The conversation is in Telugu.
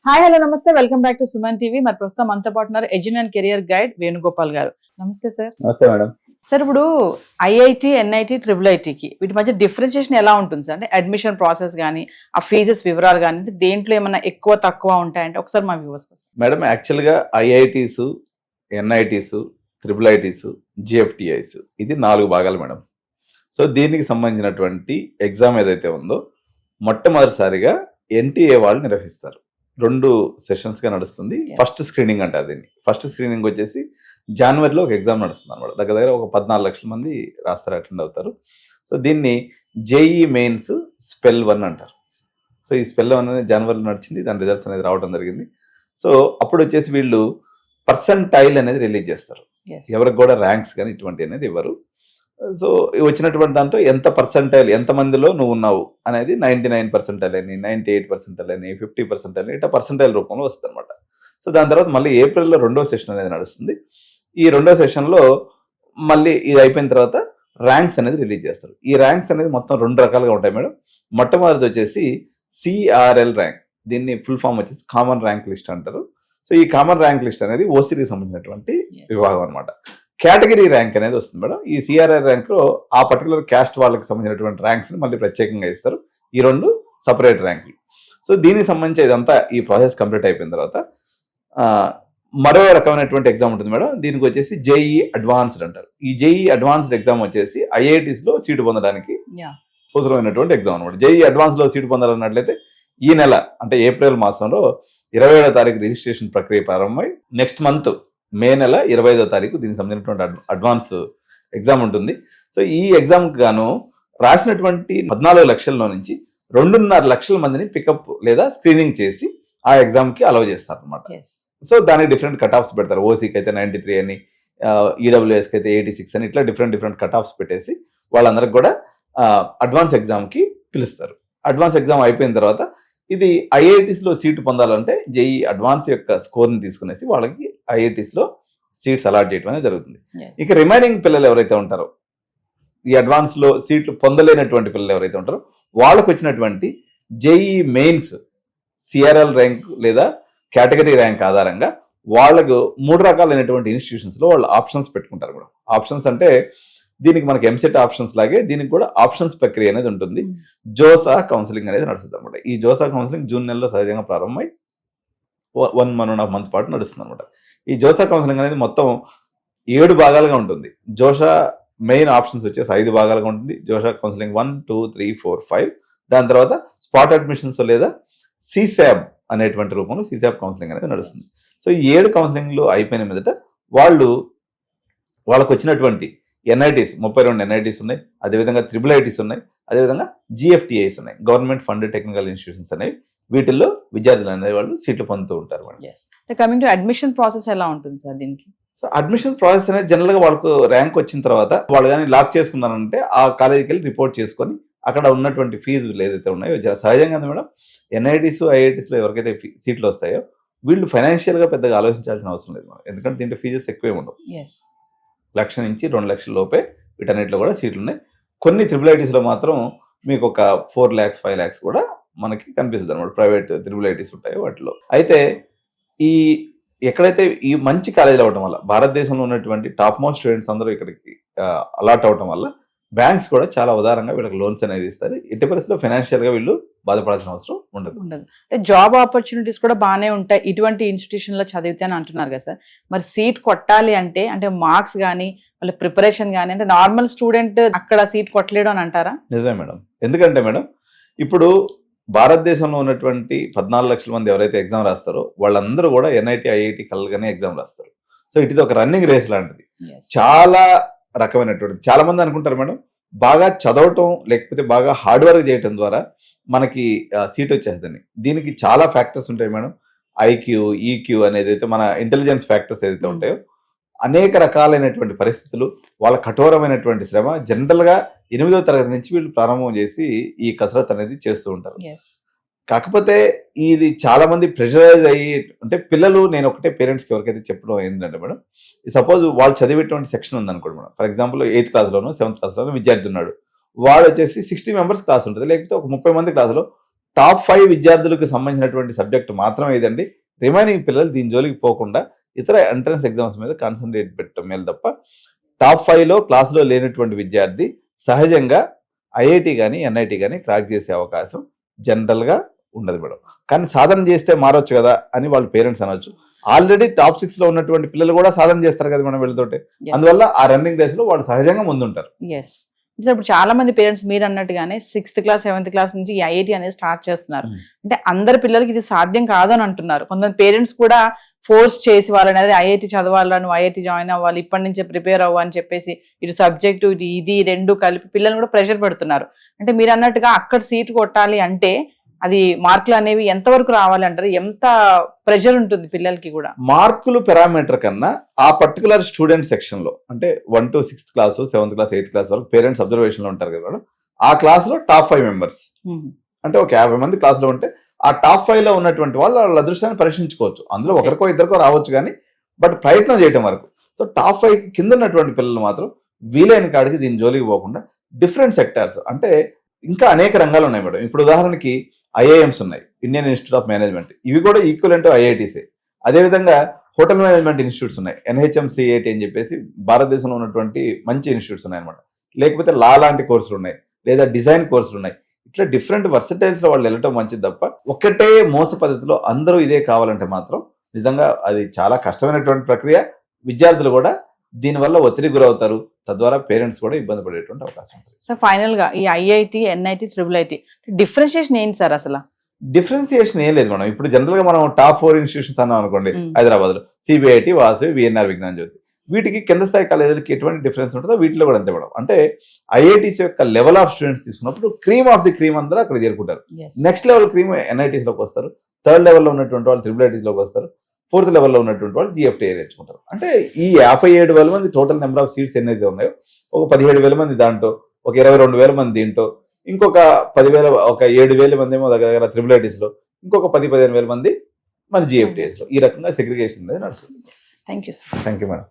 హాయ్ హలో నమస్తే welcome back to Suman TV. మరి ప్రస్తుతం మనతో పాటు ఉన్నారు ఎడ్యున్ అండ్ కెరియర్ గైడ్ వేణుగోపాల్ గారు. నమస్తే సార్. నమస్తే మేడం. సార్ ఇప్పుడు ఐఐటి, ఎన్ఐటి, ట్రిపుల్ ఐటీకి వీటి మధ్య డిఫరెన్షియేషన్ ఎలా ఉంటుంది సార్? అంటే అడ్మిషన్ ప్రాసెస్ కానీ ఆ ఫీజెస్ వివరాలు కానీ దేంట్లో ఏమైనా ఎక్కువ తక్కువ ఉంటాయంటే ఒకసారి మా వ్యూవర్స్ కోసం. మేడం యాక్చువల్గా IITs, NITs, triple ITs, GFTIs ఇది 4 భాగాలు మేడం. సో దీనికి సంబంధించినటువంటి ఎగ్జామ్ ఏదైతే ఉందో మొట్టమొదటిసారిగా ఎన్టీఏ వాళ్ళు నిర్వహిస్తారు. 2 సెషన్స్గా నడుస్తుంది. ఫస్ట్ స్క్రీనింగ్ అంటారు దీన్ని. ఫస్ట్ స్క్రీనింగ్ వచ్చేసి జనవరిలో ఒక ఎగ్జామ్ నడుస్తుంది అనమాట. దగ్గర ఒక 14 లక్షల మంది రాస్తారు, అటెండ్ అవుతారు. సో దీన్ని జేఈ మెయిన్స్ స్పెల్ 1 అంటారు. సో ఈ స్పెల్ 1 అనేది జనవరిలో నడిచింది, దాని రిజల్ట్స్ అనేది రావడం జరిగింది. సో అప్పుడు వచ్చేసి వీళ్ళు పర్సంటైల్ అనేది రిలీజ్ చేస్తారు. ఎవరికి కూడా ర్యాంక్స్ కానీ ఇటువంటి అనేది ఇవ్వరు. సో వచ్చినటువంటి దాంట్లో ఎంత పర్సెంటైల్, ఎంతమందిలో నువ్వు ఉన్నావు అనేది 99% అని, 98% అని, 50% అని ఇట్లా పర్సెంటైల్ రూపంలో వస్తుంది అనమాట. సో దాని తర్వాత మళ్ళీ ఏప్రిల్లో 2వ సెషన్ అనేది నడుస్తుంది. ఈ 2వ సెషన్లో మళ్ళీ ఇది అయిపోయిన తర్వాత ర్యాంక్స్ అనేది రిలీజ్ చేస్తారు. ఈ ర్యాంక్స్ అనేది మొత్తం 2 రకాలుగా ఉంటాయి మేడం. మొట్టమొదటిది వచ్చేసి సిఆర్ఎల్ ర్యాంక్, దీన్ని ఫుల్ ఫామ్ వచ్చేసి కామన్ ర్యాంక్ లిస్ట్ అంటారు. సో ఈ కామన్ ర్యాంక్ లిస్ట్ అనేది ఓసీకి సంబంధించినటువంటి విభాగం అనమాట. కేటగిరీ ర్యాంక్ అనేది వస్తుంది మేడం. ఈ సిఆర్ఆర్ ర్యాంక్లో ఆ పర్టికులర్ క్యాస్ట్ వాళ్ళకి సంబంధించినటువంటి ర్యాంక్స్ని మళ్ళీ ప్రత్యేకంగా ఇస్తారు. ఈ 2 సపరేట్ ర్యాంకులు. సో దీనికి సంబంధించి ఇదంతా ఈ ప్రాసెస్ కంప్లీట్ అయిపోయిన తర్వాత మరో రకమైనటువంటి ఎగ్జామ్ ఉంటుంది మేడం. దీనికి వచ్చేసి జేఈ అడ్వాన్స్డ్ అంటారు. ఈ జేఈ అడ్వాన్స్డ్ ఎగ్జామ్ వచ్చేసి ఐఐటీస్లో సీటు పొందడానికి అవసరమైనటువంటి ఎగ్జామ్ అనమాట. జేఈ అడ్వాన్స్లో సీటు పొందాలన్నట్లయితే ఈ నెల అంటే ఏప్రిల్ మాసంలో 27వ తారీఖు రిజిస్ట్రేషన్ ప్రక్రియ ప్రారంభమై నెక్స్ట్ మంత్ మే నెల 25వ తారీఖు దీనికి సంబంధించినటువంటి అడ్వాన్స్ ఎగ్జామ్ ఉంటుంది. సో ఈ ఎగ్జామ్కి గాను రాసినటువంటి 14 లక్షల్లో నుంచి 2.5 లక్షల మందిని పికప్ లేదా స్క్రీనింగ్ చేసి ఆ ఎగ్జామ్కి అలౌ చేస్తారు అనమాట. సో దానికి డిఫరెంట్ కట్ ఆఫ్స్ పెడతారు. ఓసీకి అయితే 93 అని, ఈడబ్ల్యూఎస్కి అయితే 86 అని, ఇట్లా డిఫరెంట్ కట్ ఆఫ్స్ పెట్టేసి వాళ్ళందరికి కూడా అడ్వాన్స్ ఎగ్జామ్కి పిలుస్తారు. అడ్వాన్స్ ఎగ్జామ్ అయిపోయిన తర్వాత ఇది ఐఐటీస్లో సీటు పొందాలంటే జేఈ అడ్వాన్స్ యొక్క స్కోర్ని తీసుకునేసి వాళ్ళకి ఐఐటీస్లో సీట్స్ అలాట్ చేయడం అనేది జరుగుతుంది. ఇక రిమైనింగ్ పిల్లలు ఎవరైతే ఉంటారో, ఈ అడ్వాన్స్లో సీట్లు పొందలేనటువంటి పిల్లలు ఎవరైతే ఉంటారో వాళ్ళకు వచ్చినటువంటి జేఈ మెయిన్స్ సిఆర్ఎల్ ర్యాంక్ లేదా కేటగిరీ ర్యాంక్ ఆధారంగా వాళ్ళకు 3 రకాలైనటువంటి ఇన్స్టిట్యూషన్స్లో వాళ్ళు ఆప్షన్స్ పెట్టుకుంటారు కూడా. ఆప్షన్స్ అంటే దీనికి మనకి ఎంసెట్ ఆప్షన్స్ లాగే దీనికి కూడా ఆప్షన్స్ ప్రక్రియ అనేది ఉంటుంది. జోసా కౌన్సిలింగ్ అనేది నడుస్తుంది అనమాట. ఈ జోసా కౌన్సిలింగ్ జూన్ నెలలో సహజంగా ప్రారంభమై 1.5 మంత్ పాటు నడుస్తుంది అనమాట. ఈ జోసా కౌన్సిలింగ్ అనేది మొత్తం 7 భాగాలుగా ఉంటుంది. జోసా మెయిన్ ఆప్షన్స్ వచ్చేసి 5 భాగాలుగా ఉంటుంది. JoSAA counselling 1, 2, 3, 4, 5. దాని తర్వాత స్పాట్ అడ్మిషన్స్ లేదా సిశాబ్ అనేటువంటి రూపంలో సిశాబ్ కౌన్సిలింగ్ అనేది నడుస్తుంది. సో ఈ 7 కౌన్సిలింగ్లు అయిపోయిన మీదట వాళ్ళకు వచ్చినటువంటి ఎన్ఐటీస్ 32 ఎన్ఐటీస్ ఉన్నాయి, అదేవిధంగా ట్రిపుల్ ఐటీస్ ఉన్నాయి, అదేవిధంగా జిఎఫ్టిఐస్ ఉన్నాయి, గవర్నమెంట్ ఫండ్ టెక్నికల్ ఇన్స్టిట్యూషన్స్ అనేవి. వీటిల్లో విద్యార్థులు అనేవి వాళ్ళు సీట్లు పొందుతూ ఉంటారు. కమింగ్ టు అడ్మిషన్ ప్రాసెస్ ఎలా ఉంటుంది సార్ దీనికి? సో అడ్మిషన్ ప్రాసెస్ అనేది జనరల్గా వాళ్ళకు ర్యాంక్ వచ్చిన తర్వాత వాళ్ళు కానీ లాక్ చేసుకున్నారంటే ఆ కాలేజీకి వెళ్ళి రిపోర్ట్ చేసుకొని అక్కడ ఉన్నటువంటి ఫీజులు ఏదైతే ఉన్నాయో సహజంగా మేడం ఎన్ఐటీస్, ఐఐటీస్లో ఎవరికైతే సీట్లు వస్తాయో వీళ్ళు ఫైనాన్షియల్గా పెద్దగా ఆలోచించాల్సిన అవసరం లేదు మేడం. ఎందుకంటే దీంట్లో ఫీజెస్ ఎక్కువే ఉండవు. 1 లక్ష నుంచి 2 లక్షల లోపే వీటన్నిటిలో కూడా సీట్లు ఉన్నాయి. కొన్ని ట్రిపుల్ ఐటీస్లో మాత్రం మీకు ఒక 4 lakhs 5 lakhs కూడా మనకి కనిపిస్తుంది అనమాట. ప్రైవేట్ ట్రిపుల్ ఐటీస్ ఉంటాయి వాటిలో. అయితే ఎక్కడైతే ఈ మంచి కాలేజీలు అవ్వడం వల్ల భారతదేశంలో ఉన్నటువంటి టాప్ మోస్ట్ స్టూడెంట్స్ అందరూ ఇక్కడికి అలాట్ అవడం వల్ల బ్యాంక్స్ కూడా చాలా ఉదారంగా వీళ్ళకి లోన్స్ అనేది ఇస్తారు. ఎట్టి పరిస్థితుల్లో ఫైనాన్షియల్గా వీళ్ళు బాధపడాల్సిన అవసరం ఉండదు. అంటే జాబ్ ఆపర్చునిటీస్ కూడా బాగానే ఉంటాయి ఇటువంటి ఇన్స్టిట్యూషన్ లో చదివితే అని అంటున్నారు కదా సార్. మరి సీట్ కొట్టాలి అంటే మార్క్స్ కానీ వాళ్ళ ప్రిపరేషన్ కానీ అంటే నార్మల్ స్టూడెంట్ అక్కడ సీట్ కొట్టలేడు అని అంటారా? నిజమే మేడం. ఎందుకంటే మేడం ఇప్పుడు భారతదేశంలో ఉన్నటువంటి 14 లక్షల మంది ఎవరైతే ఎగ్జామ్ రాస్తారో వాళ్ళందరూ కూడా ఎన్ఐటి, ఐఐటి కలగానే ఎగ్జామ్ రాస్తారు. సో ఇది ఒక రన్నింగ్ రేస్ లాంటిది. చాలా రకమైనటువంటి చాలా మంది అనుకుంటారు మేడం బాగా చదవటం లేకపోతే బాగా హార్డ్ వర్క్ చేయటం ద్వారా మనకి సీట్ వచ్చేస్తుంది. దీనికి చాలా ఫ్యాక్టర్స్ ఉంటాయి మేడం. ఐక్యూ, ఈక్యూ అనేది అయితే మన ఇంటెలిజెన్స్ ఫ్యాక్టర్స్ ఏదైతే ఉంటాయో అనేక రకాలైనటువంటి పరిస్థితులు, వాళ్ళ కఠోరమైనటువంటి శ్రమ, జనరల్గా 8వ తరగతి నుంచి వీళ్ళు ప్రారంభం చేసి ఈ కసరత్ అనేది చేస్తూ ఉంటారు. కాకపోతే ఇది చాలా మంది ప్రెషరైజ్ అయ్యి అంటే పిల్లలు నేను ఒకటే పేరెంట్స్కి ఎవరికైతే చెప్పడం ఏంటంటే మేడం సపోజ్ వాళ్ళు చదివేటువంటి సెక్షన్ ఉందనుకోండి madam. For example 8th క్లాస్లోనో 7th క్లాస్లోనో విద్యార్థి ఉన్నాడు. వాడు వచ్చేసి 60 members క్లాస్ ఉంటుంది, లేకపోతే ఒక 30 మంది క్లాసులో టాప్ 5 విద్యార్థులకు సంబంధించినటువంటి సబ్జెక్ట్ మాత్రమే ఇదండి. రిమైనింగ్ పిల్లలు దీని జోలికి పోకుండా ఇతర ఎంట్రన్స్ ఎగ్జామ్స్ మీద కాన్సన్ట్రేట్ పెట్టడం మేలు తప్ప టాప్ 5లో క్లాసులో లేనటువంటి విద్యార్థి సహజంగా ఐఐటి కానీ ఎన్ఐటి కానీ క్రాక్ చేసే అవకాశం జనరల్గా ఉండదు మేడం. కానీ సాధన చేస్తే మారొచ్చు కదా అని వాళ్ళ పేరెంట్స్ అనొచ్చు. ఆల్రెడీ టాప్ 6లో ఉన్నటువంటి పిల్లలు కూడా సాధన చేస్తారు కదా మనం వీళ్ళతోటి. అందువల్ల ఆ రన్నింగ్ రేస్ లో వాళ్ళు సహజంగా ముందుంటారు. ఎస్, ఇప్పుడు చాలా మంది పేరెంట్స్ మీరు అన్నట్టుగానే 6th క్లాస్ 7th క్లాస్ నుంచి ఈ ఐఐటి అనేది స్టార్ట్ చేస్తున్నారు. అంటే అందరి పిల్లలకి ఇది సాధ్యం కాదు అని అంటున్నారు. కొంతమంది పేరెంట్స్ కూడా ఫోర్స్ చేసి వాళ్ళని అదే ఐఐటి చదవాలా, నువ్వు ఐఐటి జాయిన్ అవ్వాలి, ఇప్పటి నుంచే ప్రిపేర్ అవ్వు అని చెప్పేసి ఇటు సబ్జెక్టు ఇటు ఇది రెండు కలిపి పిల్లల్ని కూడా ప్రెషర్ పెడుతున్నారు. అంటే మీరు అన్నట్టుగా అక్కడ సీట్ కొట్టాలి అంటే అది మార్కులు అనేవి ఎంతవరకు రావాలి అంటారు? ఎంత ప్రెషర్ ఉంటుంది పిల్లలకి కూడా? మార్కులు పారామీటర్ కన్నా ఆ పర్టికులర్ స్టూడెంట్ సెక్షన్ లో అంటే 1 to 6th class 7th class 8th class వరకు పేరెంట్స్ అబ్జర్వేషన్ లో ఉంటారు కదా, ఆ క్లాస్ లో టాప్ 5 మెంబర్స్ అంటే ఒక 50 మంది క్లాస్ లో ఉంటే ఆ టాప్ 5 లో ఉన్నటువంటి వాళ్ళు వాళ్ళ అదృష్టాన్ని పరీక్షించుకోవచ్చు. అందులో ఒకరికో ఇద్దరికో రావచ్చు కానీ బట్ ప్రయత్నం చేయటం వరకు. సో టాప్ 5 కింద ఉన్నటువంటి పిల్లలు మాత్రం వీలైన కాడికి దీని జోలికి పోకుండా డిఫరెంట్ సెక్టార్స్ అంటే ఇంకా అనేక రంగాలు ఉన్నాయి మేడం. ఇప్పుడు ఉదాహరణకి ఐఐఎంస్ ఉన్నాయి, ఇండియన్ ఇన్స్టిట్యూట్ ఆఫ్ మేనేజ్మెంట్, ఇవి కూడా ఈక్వలెంట్ ఐఐటీసే. అదేవిధంగా హోటల్ మేనేజ్మెంట్ ఇన్స్టిట్యూట్స్ ఉన్నాయి, NHMCAT అని చెప్పేసి భారతదేశంలో ఉన్నటువంటి మంచి ఇన్స్టిట్యూట్స్ ఉన్నాయి అనమాట. లేకపోతే లా లాంటి కోర్సులు ఉన్నాయి, లేదా డిజైన్ కోర్సులు ఉన్నాయి. ఇట్లా డిఫరెంట్ వర్సటైల్స్ లో వాళ్ళు వెళ్ళటం మంచిది తప్ప ఒక్కటే మోస పద్ధతిలో అందరూ ఇదే కావాలంటే మాత్రం నిజంగా అది చాలా కష్టమైనటువంటి ప్రక్రియ. విద్యార్థులు కూడా దీనివల్ల ఒత్తిడికి గురవుతారు, తద్వారా పేరెంట్స్ కూడా ఇబ్బంది పడేటువంటి అవకాశం ఉంటుంది. సార్ ఫైనల్ గా ఈ ఐఐటి ఎన్ఐటి IIIT డిఫరెన్షియేషన్ ఏంటి సార్? అసలు డిఫరెన్సియేషన్ ఏం లేదు మేడం. ఇప్పుడు జనరల్ గా మనం టాప్ 4 ఇన్స్టిట్యూషన్స్ అన్నాం అనుకోండి, హైదరాబాద్ లో CBIT, వాసవి, VNR విజ్ఞాన జ్యోతి, వీటికి కింద స్థాయి కాలేజీలకి ఎటువంటి డిఫరెన్స్ ఉంటుందో వీటిలో కూడా అంతే మేడం. అంటే ఐఐటీస్ యొక్క లెవెల్ ఆఫ్ స్టూడెంట్స్ తీసుకున్నప్పుడు క్రీమ్ ఆఫ్ ది క్రీమ్ అందరూ అక్కడ చేరుకుంటారు. నెక్స్ట్ లెవెల్ క్రీమ్ NITs లోకి వస్తారు, 3rd లెవెల్లో ఉన్నటువంటి వాళ్ళు IIITs లోకి వస్తారు, 4th లెవెల్లో ఉన్నటువంటి వాళ్ళు GFTI నేర్చుకుంటారు. అంటే ఈ 57,000 మంది టోటల్ నెంబర్ ఆఫ్ సీట్స్ ఎన్నైతే ఉన్నాయో ఒక 17,000 మంది దాంట్లో, ఒక 22,000 మంది దీంట్లో, ఇంకొక 10,000 ఒక 7,000 మంది ఏమో దగ్గర IIITs లో, ఇంకొక 10,000-15,000 మంది మన GFTIs లో. ఈ రకంగా సెగ్రిగేషన్ అనేది నడుస్తుంది. Thank you sir. Thank you madam.